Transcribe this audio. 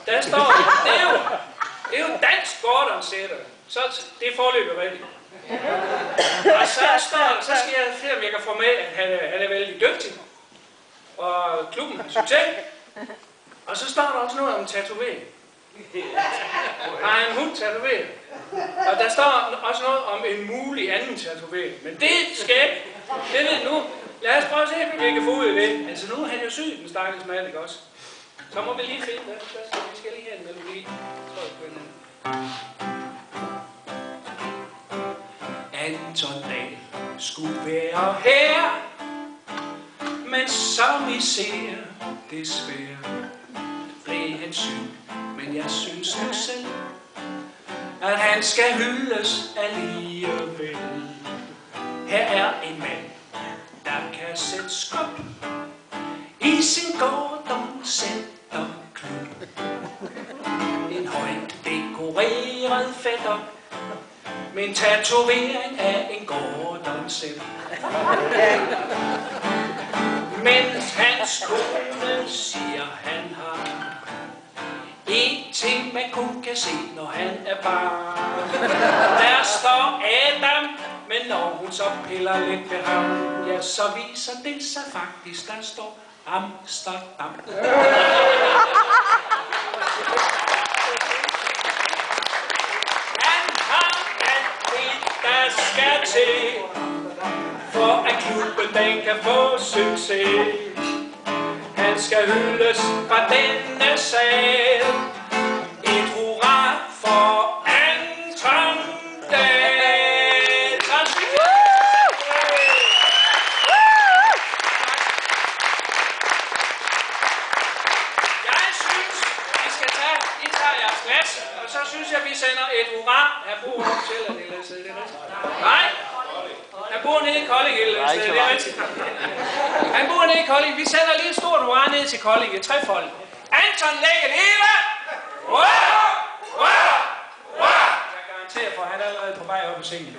Der står, det er jo dansk Gordon sætter. Så det er forløbet rigtigt. Og så skal jeg se, om jeg kan få med, at han er vældig dygtig. Og klubben har succes. Og så står der også noget om tatovering. Har en hund tatoveret. Og der står også noget om en mulig anden tatovering. Men det skal jeg ikke. Det ved nu. Lad os prøve at se, om vi kan få ud af det. Altså nu er han jo syg, den stakkels mand, ikke også? Så må vi lige finde det. Vi skal lige have en melodi. Anton Dahl skulle være her, men som I ser, desværre blev han syg. Men jeg synes nu selv, at han skal hyldes alligevel. Her er en mand, der kan sætte skub i sin Gordon Center-klub. En højt dekoreret fætter med en tatovering af en Gordon Center. Mens hans kone siger, han har en ting, man kun kan se, når han er barn. Der står Adam, men når hun så piller lidt ved ham, ja, så viser det sig faktisk, der står Amsterdam. Han har alt det, der skal til, for at klubben den kan få succes. Han skal hyldes fra denne sal. Et hurra for Anton Dahl. Jeg synes, vi skal tage, I tager jeres glas, og så synes jeg, vi sender et hurra. Her bor hun selv, at det er læsset, det er rigtigt. Nej, han bor nede i Kolding, det er rigtigt. Han bor nede i Kolding. Vi sender lige et stort hurra ned til Kolding, et trefold. Anton Dahl, leve! Wow! Wow! Wow! Jeg garanterer for, at han er allerede på vej op i sengen.